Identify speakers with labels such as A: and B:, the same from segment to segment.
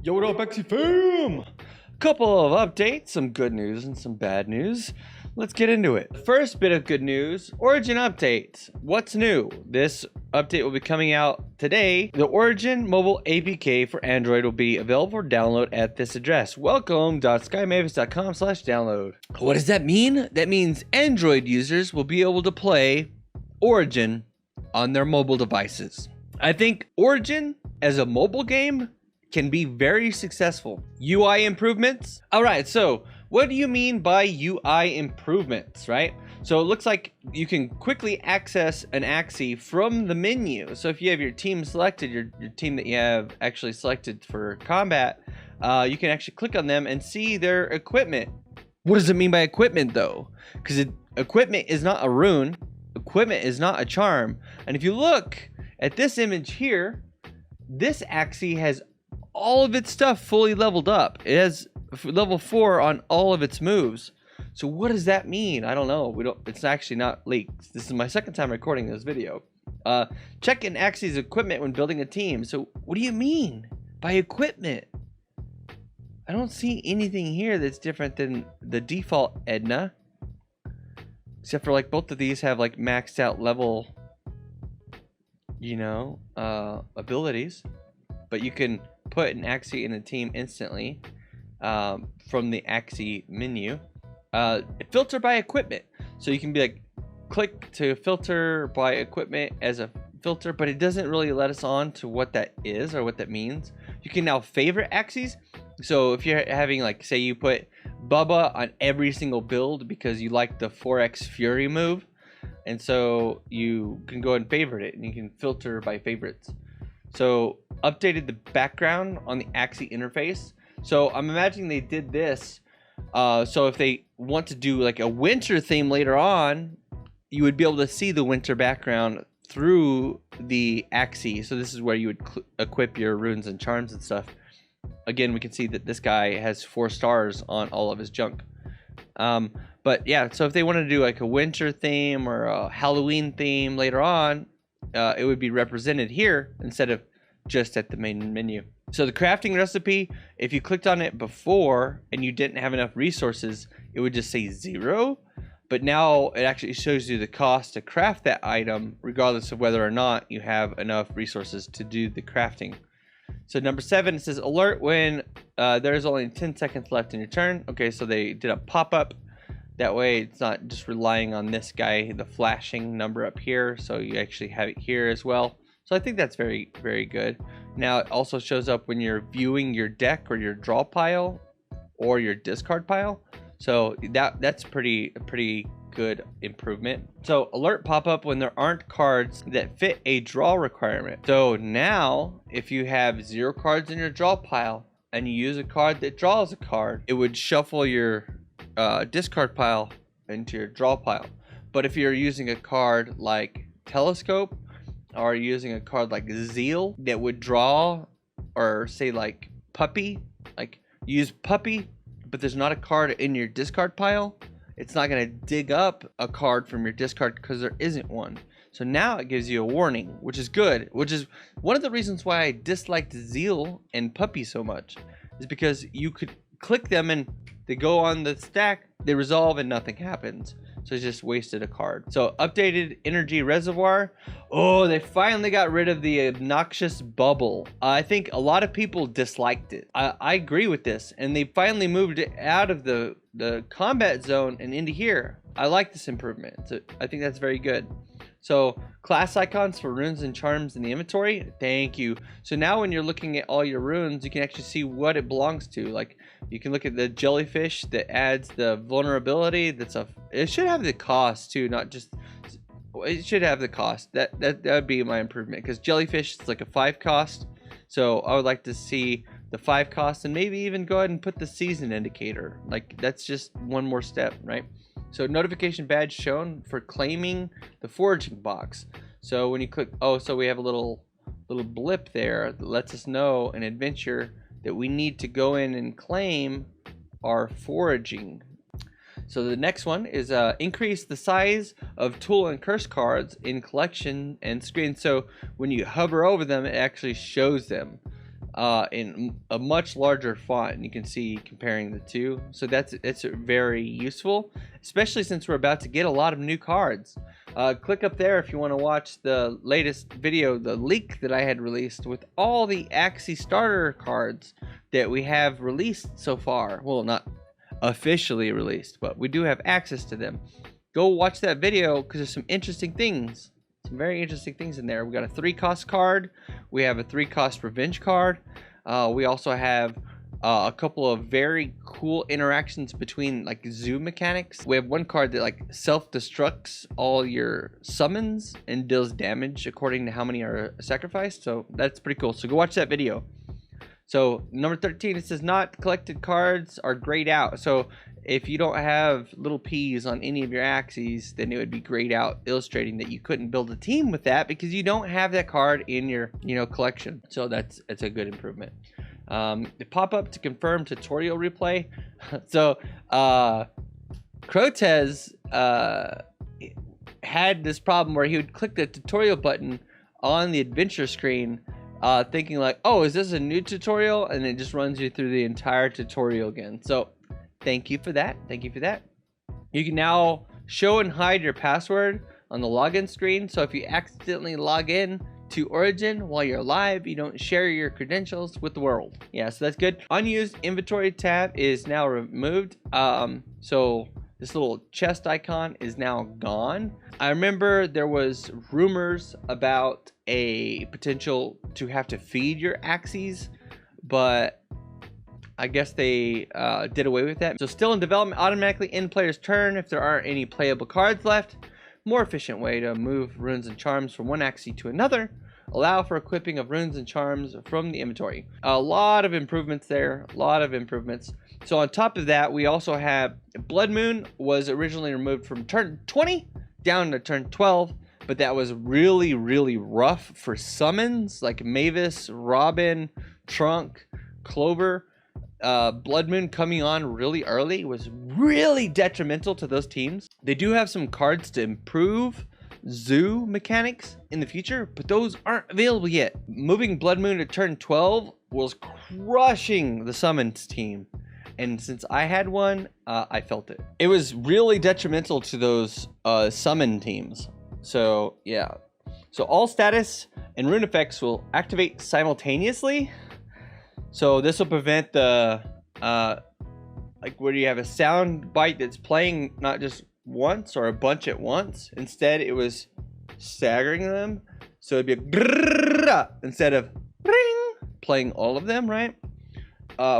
A: Yo, what up, Axie fam? Couple of updates, some good news and some bad news. Let's get into it. The first bit of good news, Origin update. What's new? This update will be coming out today. The Origin mobile APK for Android will be available for download at this address. Welcome.skymavis.com/download. What does that mean? That means Android users will be able to play Origin on their mobile devices. I think Origin as a mobile game can be very successful. UI improvements. All right, so what do you mean by UI improvements, right? So it looks like you can quickly access an Axie from the menu. So if you have your team selected, your team that you have actually selected for combat, you can actually click on them and see their equipment. What does it mean by equipment though? Because equipment is not a rune, equipment is not a charm. And if you look at this image here, this Axie has all of its stuff fully leveled up. It has level 4 on all of its moves. So what does that mean? I don't know. It's actually not leaked. This is my second time recording this video. Check in Axie's equipment when building a team. So what do you mean by equipment? I don't see anything here that's different than the default Edna, except for like both of these have like maxed out level, abilities, but you can put an Axie in a team instantly from the Axie menu. Filter by equipment, so you can be like click to filter by equipment as a filter, but it doesn't really let us on to what that is or what that means. You can now favorite Axies, so if you're having like, say you put Bubba on every single build because you like the 4x Fury move, and so you can go and favorite it and you can filter by favorites. So updated the background on the Axie interface. So I'm imagining they did this so if they want to do like a winter theme later on, you would be able to see the winter background through the Axie. So this is where you would equip your runes and charms and stuff. Again, we can see that this guy has 4 stars on all of his junk. But yeah, so if they want to do like a winter theme or a Halloween theme later on, it would be represented here instead of just at the main menu. So the crafting recipe, if you clicked on it before and you didn't have enough resources, it would just say 0. But now it actually shows you the cost to craft that item, regardless of whether or not you have enough resources to do the crafting. So number 7, it says alert when there's only 10 seconds left in your turn. Okay, so they did a pop-up. That way it's not just relying on this guy, the flashing number up here. So you actually have it here as well. So I think that's very, very good. Now it also shows up when you're viewing your deck or your draw pile or your discard pile. So that's a pretty good improvement. So alert pop up when there aren't cards that fit a draw requirement. So now if you have 0 cards in your draw pile and you use a card that draws a card, it would shuffle your discard pile into your draw pile. But if you're using a card like Telescope or using a card like Zeal that would draw, or say like Puppy, like use Puppy, but there's not a card in your discard pile, it's not going to dig up a card from your discard because there isn't one. So now it gives you a warning, which is good, which is one of the reasons why I disliked Zeal and Puppy so much, is because you could click them and they go on the stack, they resolve, and nothing happens. So it's just wasted a card. So updated energy reservoir. Oh, they finally got rid of the obnoxious bubble. I think a lot of people disliked it. I agree with this. And they finally moved it out of the combat zone and into here. I like this improvement. I think that's very good. So class icons for runes and charms in the inventory. Thank you. So now when you're looking at all your runes, you can actually see what it belongs to. Like you can look at the jellyfish that adds the vulnerability. It should have the cost too, not just. It should have the cost. That would be my improvement, because jellyfish is like a 5 cost. So I would like to see the 5 cost and maybe even go ahead and put the season indicator. Like that's just one more step, right? So notification badge shown for claiming the foraging box. So when you click, so we have a little blip there that lets us know in adventure that we need to go in and claim our foraging. So the next one is increase the size of tool and curse cards in collection and screen. So when you hover over them, it actually shows them. in a much larger font, and you can see comparing the two. So it's very useful, especially since we're about to get a lot of new cards. Click up there if you want to watch the latest video, the leak that I had released with all the Axie starter cards that we have released so far. Well, not officially released, but we do have access to them. Go watch that video because there's some interesting things. Some very interesting things in there. We got a 3-cost card. We have a 3-cost revenge card. We also have a couple of very cool interactions between like zoo mechanics. We have one card that like self-destructs all your summons and deals damage according to how many are sacrificed. So that's pretty cool. So go watch that video. So number 13, it says not collected cards are grayed out. So if you don't have little P's on any of your Axies, then it would be grayed out, illustrating that you couldn't build a team with that because you don't have that card in your collection. So that's a good improvement. The pop-up to confirm tutorial replay. So Crotez had this problem where he would click the tutorial button on the adventure screen, thinking like, oh, is this a new tutorial? And it just runs you through the entire tutorial again. So thank you for that. Thank you for that. You can now show and hide your password on the login screen. So if you accidentally log in to Origin while you're live, you don't share your credentials with the world. Yeah, so that's good. Unused inventory tab is now removed. So this little chest icon is now gone. I remember there was rumors about a potential to have to feed your Axies, but I guess they did away with that. So still in development, automatically end player's turn if there aren't any playable cards left. More efficient way to move runes and charms from one Axie to another. Allow for equipping of runes and charms from the inventory. A lot of improvements there, a lot of improvements. So on top of that, we also have Blood Moon was originally removed from turn 20 down to turn 12, but that was really, really rough for summons like Mavis, Robin, Trunk, Clover. Blood Moon coming on really early was really detrimental to those teams. They do have some cards to improve zoo mechanics in the future, but those aren't available yet. Moving Blood Moon to turn 12 was crushing the summons team, and since I had one, I felt it. It was really detrimental to those summon teams. So yeah, so all status and rune effects will activate simultaneously. So this will prevent the like where you have a sound bite that's playing not just once or a bunch at once. Instead, it was staggering them. So it'd be a grrrr instead of ring, playing all of them, right?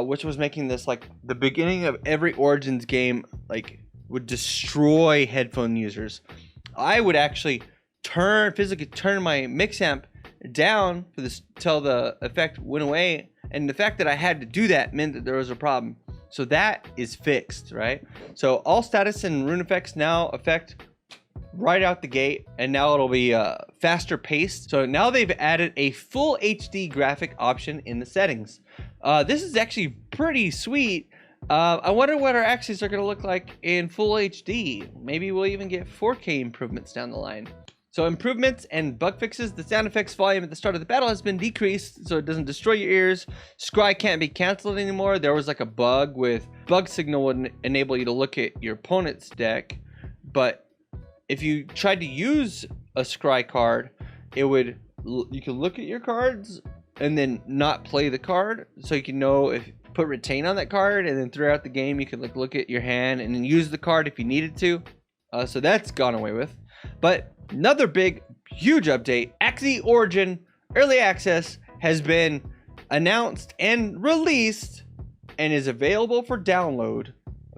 A: Which was making this like the beginning of every Origins game, like would destroy headphone users. I would actually physically turn my mix amp down for this till the effect went away. And the fact that I had to do that meant that there was a problem. So that is fixed, right? So all status and rune effects now affect right out the gate, and now it'll be faster paced. So now they've added a full HD graphic option in the settings. This is actually pretty sweet. I wonder what our Axies are going to look like in full HD. Maybe we'll even get 4K improvements down the line. So improvements and bug fixes. The sound effects volume at the start of the battle has been decreased so it doesn't destroy your ears. Scry can't be canceled anymore. There was like a bug with bug signal would enable you to look at your opponent's deck, but if you tried to use a scry card, you can look at your cards and then not play the card, so you can know if put retain on that card, and then throughout the game you can like look at your hand and then use the card if you needed to. So that's gone away with. But another big, huge update, Axie Origin Early Access has been announced and released and is available for download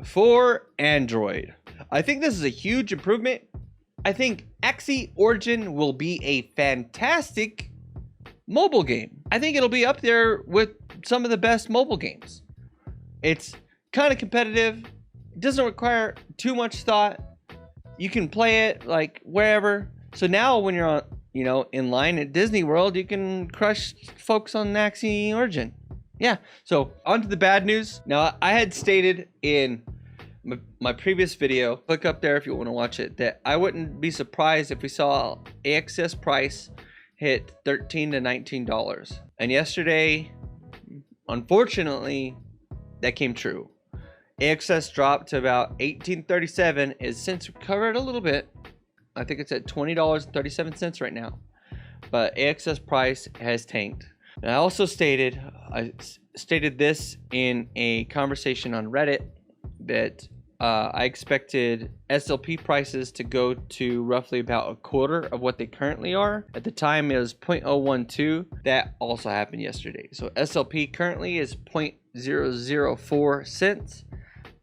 A: for Android. I think this is a huge improvement. I think Axie Origin will be a fantastic mobile game. I think it'll be up there with some of the best mobile games. It's kind of competitive. It doesn't require too much thought. You can play it like wherever. So now when you're on, in line at Disney World, you can crush folks on Axie Origin. Yeah. So on to the bad news. Now I had stated in my previous video, click up there if you want to watch it, that I wouldn't be surprised if we saw AXS price hit $13 to $19. And yesterday Unfortunately, that came true. AXS dropped to about 1837, is since recovered a little bit. I think it's at $20.37 right now. But AXS price has tanked. And I stated this in a conversation on Reddit that I expected SLP prices to go to roughly about a quarter of what they currently are. At the time, it was 0.012. That also happened yesterday. So SLP currently is 0.004 cents,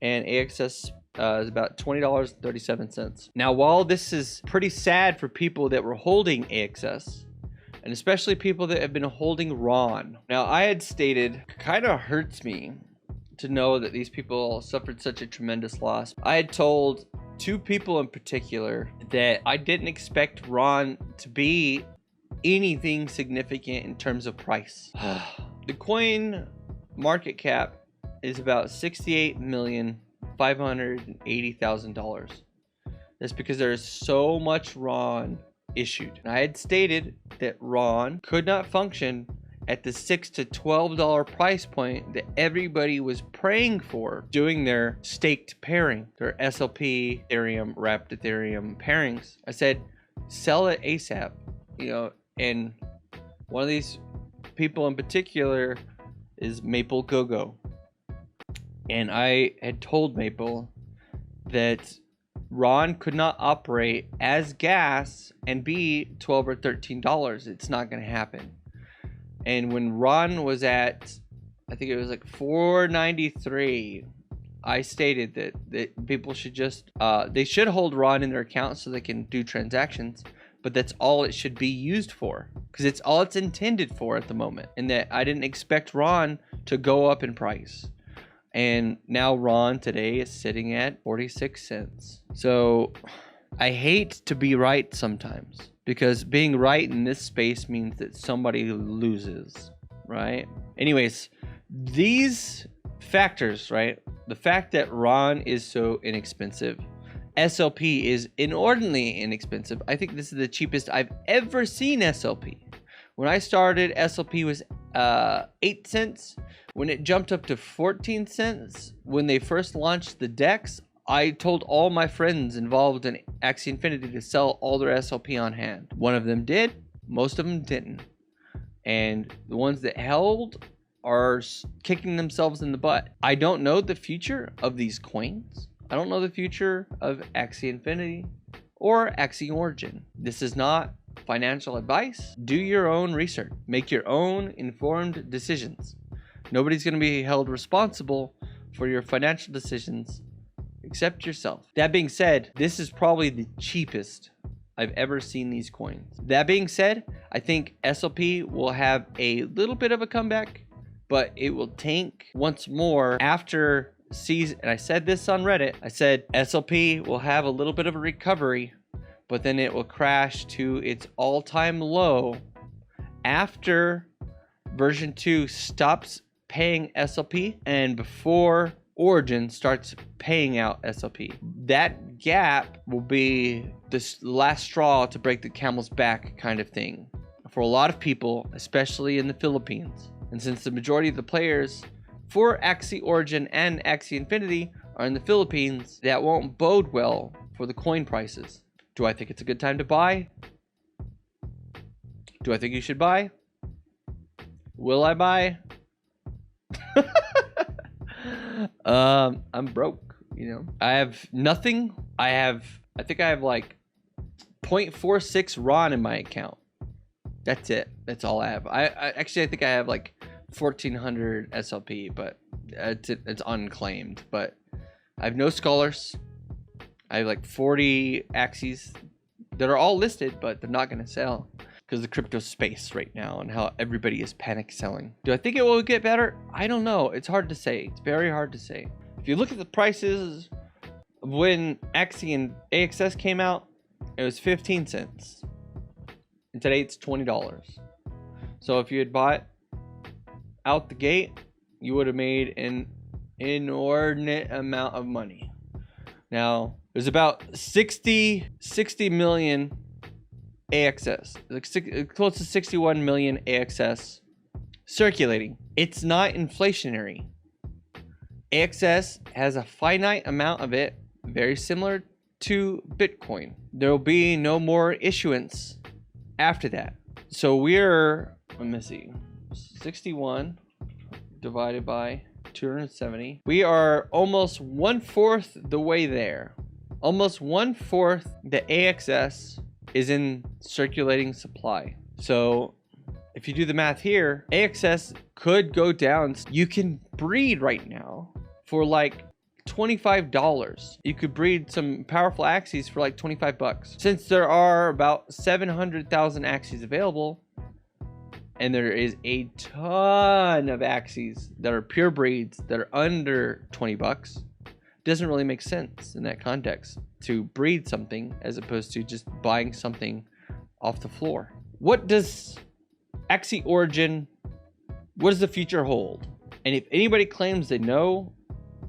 A: and AXS is about $20.37. Now, while this is pretty sad for people that were holding AXS, and especially people that have been holding RON. Now, I had stated, kind of hurts me to know that these people suffered such a tremendous loss. I had told 2 people in particular that I didn't expect RON to be anything significant in terms of price. The coin market cap is about $68,580,000. That's because there is so much RON issued. And I had stated that RON could not function at the $6 to $12 price point that everybody was praying for doing their staked pairing, their SLP, Ethereum, wrapped Ethereum pairings. I said, sell it ASAP, and one of these people in particular is Maple Gogo. And I had told Maple that RON could not operate as gas and be $12 or $13. It's not going to happen. And when RON was at, I think it was like $4.93, I stated that people should just, they should hold RON in their account so they can do transactions, but that's all it should be used for, because it's all it's intended for at the moment. And that I didn't expect RON to go up in price. And now RON today is sitting at 46 cents. So I hate to be right sometimes, because being right in this space means that somebody loses, right? Anyways, these factors, right? The fact that RON is so inexpensive, SLP is inordinately inexpensive. I think this is the cheapest I've ever seen SLP. When I started, SLP was 8 cents. When it jumped up to 14 cents, when they first launched the DEX, I told all my friends involved in Axie Infinity to sell all their SLP on hand. One of them did, most of them didn't. And the ones that held are kicking themselves in the butt. I don't know the future of these coins. I don't know the future of Axie Infinity or Axie Origin. This is not financial advice. Do your own research. Make your own informed decisions. Nobody's going to be held responsible for your financial decisions except yourself. That being said, this is probably the cheapest I've ever seen these coins. That being said, I think SLP will have a little bit of a comeback, but it will tank once more after season. And I said this on Reddit. I said SLP will have a little bit of a recovery, but then it will crash to its all-time low after version 2 stops paying SLP and before Origin starts paying out SLP. That gap will be the last straw to break the camel's back kind of thing for a lot of people, especially in the Philippines. And since the majority of the players for Axie Origin and Axie Infinity are in the Philippines, that won't bode well for the coin prices. Do I think it's a good time to buy? Do I think you should buy? Will I buy? I'm broke, I have nothing. I think I have like 0.46 RON in my account. That's it. That's all I have. I think I have like 1400 SLP, but it's unclaimed. But I have no scholars. I have like 40 Axies that are all listed, but they're not going to sell because of the crypto space right now and how everybody is panic selling. Do I think it will get better? I don't know. It's hard to say. It's very hard to say. If you look at the prices when Axie and AXS came out, it was 15 cents. And today it's $20. So if you had bought out the gate, you would have made an inordinate amount of money. Now, there's about 60 million AXS, like close to 61 million AXS Circulating. It's not inflationary. AXS has a finite amount of it, very similar to Bitcoin. There will be no more issuance after that. So we're, let me see, 61 divided by 270. We are almost 1/4 the way there. Almost 1/4 the AXS is in circulating supply. So if you do the math here, AXS could go down. You can breed right now for like $25. You could breed some powerful Axies for like $25. Since there are about 700,000 Axies available, and there is a ton of Axies that are pure breeds that are under $20, doesn't really make sense in that context to breed something as opposed to just buying something off the floor. What does Axie Origin, what does the future hold? And if anybody claims they know,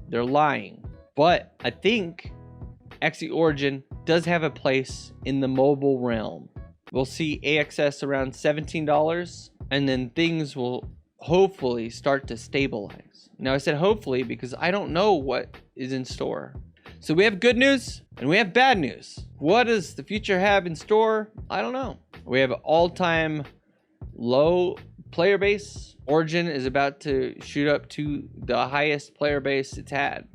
A: they're lying. But I think Axie Origin does have a place in the mobile realm. We'll see AXS around $17, and then things will hopefully start to stabilize. Now, I said hopefully because I don't know what is in store. So we have good news and we have bad news. What does the future have in store? I don't know. We have an all-time low player base. Origin is about to shoot up to the highest player base it's had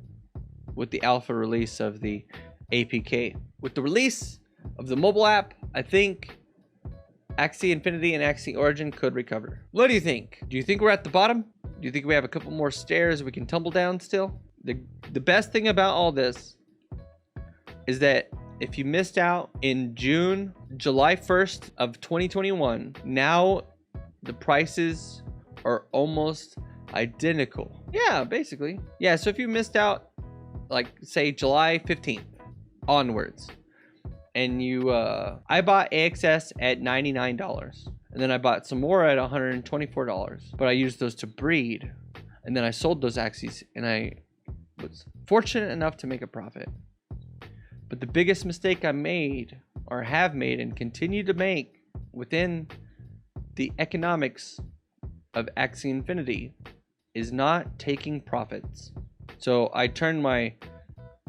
A: with the alpha release of the APK. With the release of the mobile app, I think Axie Infinity and Axie Origin could recover. What do you think? Do you think we're at the bottom? Do you think we have a couple more stairs we can tumble down still? The best thing about all this is that if you missed out in July 1st of 2021, now the prices are almost identical. Yeah, basically. Yeah, so if you missed out, like say July 15th onwards, and you, I bought AXS at $99, and then I bought some more at $124, but I used those to breed, and then I sold those Axies, and I was fortunate enough to make a profit. But the biggest mistake I made, or have made, and continue to make within the economics of Axie Infinity is not taking profits. So I turned my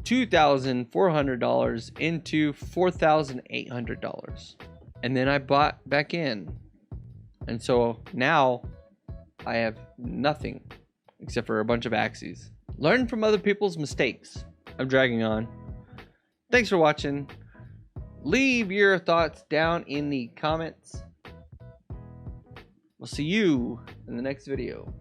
A: $2,400 into $4,800, and then I bought back in, and so now I have nothing except for a bunch of Axies. Learn from other people's mistakes. I'm dragging on. Thanks for watching. Leave your thoughts down in the comments. We'll see you in the next video.